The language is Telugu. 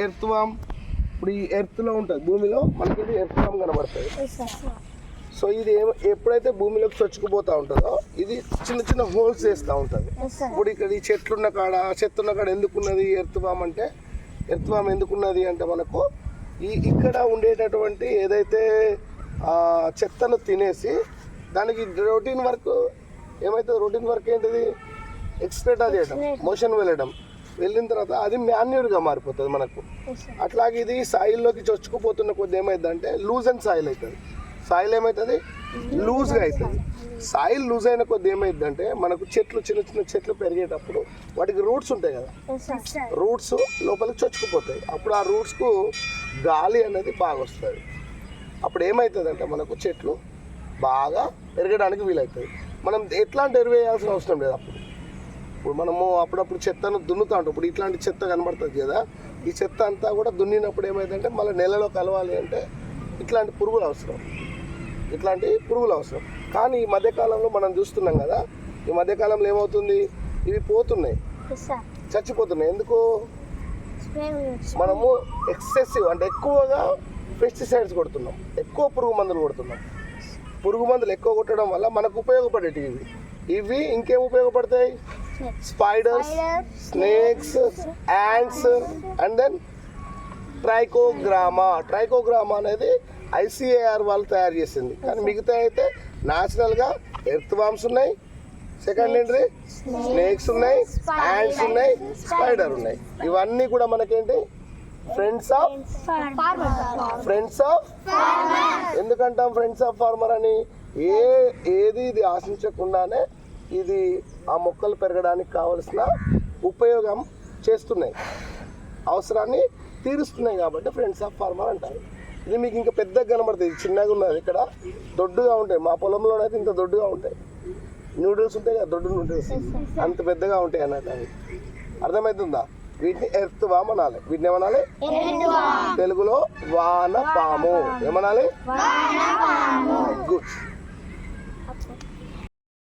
ఎర్త్ వామ్ ఇప్పుడు ఈ ఎర్త్లో ఉంటుంది, భూమిలో మనకి ఇది ఎర్త్ వామ్ కనబడుతుంది. సో ఇది ఎప్పుడైతే భూమిలోకి చొచ్చుకుపోతూ ఉంటుందో ఇది చిన్న చిన్న హోల్స్ వేస్తూ ఉంటుంది. ఇప్పుడు ఇక్కడ ఈ చెట్లున్న కాడ చెత్తున్న కాడ ఎందుకున్నది ఎర్త్ వామ్ అంటే, ఎర్త్ వామ్ ఎందుకున్నది అంటే మనకు ఇక్కడ ఉండేటటువంటి ఏదైతే చెత్తను తినేసి దానికి రొటీన్ వర్క్ ఏమైతుంది, రొటీన్ వర్క్ ఏంటిది ఎక్స్క్రెటా చేయడం, మోషన్ వెళ్ళిన తర్వాత అది మాన్యూర్గా మారిపోతుంది మనకు. అట్లాగే ఇది సాయిల్లోకి చొచ్చుకుపోతున్న కొద్ది ఏమైందంటే లూజ్ అండ్ సాయిల్ అవుతుంది. సాయిల్ ఏమవుతుంది, లూజ్గా అవుతుంది. సాయిల్ లూజ్ అయిన కొద్ది ఏమైందంటే మనకు చెట్లు చిన్న చిన్న చెట్లు పెరిగేటప్పుడు వాటికి రూట్స్ ఉంటాయి కదా, రూట్స్ లోపలికి చొచ్చుకుపోతాయి. అప్పుడు ఆ రూట్స్కు గాలి అనేది బాగా వస్తుంది. అప్పుడు ఏమవుతుందంటే మనకు చెట్లు బాగా పెరగడానికి వీలవుతుంది. మనం ఎట్లాంటి ఎరువు వేయాల్సిన అవసరం లేదు. ఇప్పుడు మనము అప్పుడప్పుడు చెత్తను దున్నుతూ ఉంటాం. ఇప్పుడు ఇట్లాంటి చెత్త కనబడుతుంది కదా, ఈ చెత్త అంతా కూడా దున్నినప్పుడు ఏమైందంటే మళ్ళీ నెలలో కలవాలి అంటే ఇట్లాంటి పురుగులు అవసరం. కానీ ఈ మధ్యకాలంలో మనం చూస్తున్నాం కదా, ఈ మధ్యకాలంలో ఏమవుతుంది, ఇవి పోతున్నాయి, చచ్చిపోతున్నాయి. ఎందుకు, మనము ఎక్సెసివ్ అంటే ఎక్కువగా పెస్టిసైడ్స్ కొడుతున్నాం, ఎక్కువ పురుగు మందులు కొడుతున్నాం. పురుగు మందులు ఎక్కువ కొట్టడం వల్ల మనకు ఉపయోగపడేటివి ఇవి ఇంకేం ఉపయోగపడతాయి, spiders, snakes, ants and then trichogramma అనేది ICAR వాళ్ళు తయారు చేసింది. కానీ మిగతా అయితే న్యాచురల్గా ఎర్త్ వామ్స్ ఉన్నాయి, సెకండ్ ఏంటి స్నేక్స్ ఉన్నాయి, యాంట్స్ ఉన్నాయి, స్పైడర్ ఉన్నాయి. ఇవన్నీ కూడా మనకేంటి ఫ్రెండ్స్ ఆఫ్ ఎందుకంటాం ఫ్రెండ్స్ ఆఫ్ ఫార్మర్ అని, ఏది ఇది ఆశించకుండానే ఇది ఆ మొక్కలు పెరగడానికి కావలసిన ఉపయోగం చేస్తున్నాయి, అవసరాన్ని తీరుస్తున్నాయి కాబట్టి ఫ్రెండ్స్ ఆఫ్ ఫార్మర్ అంటారు. ఇది మీకు ఇంకా పెద్దగా కనబడుతుంది, చిన్నగా ఉన్నది ఇక్కడ దొడ్డుగా ఉంటాయి. మా పొలంలో అయితే ఇంత దొడ్డుగా ఉంటాయి, నూడిల్స్ ఉంటాయి కదా, దొడ్డు నూడిల్స్ అంత పెద్దగా ఉంటాయి అన్నట్టు. అవి అర్థమవుతుందా? వీటిని ఎర్త్ వామ్ అనాలి. వీటిని ఏమనాలి, తెలుగులో వాన పాము ఏమనాలి, గుడ్.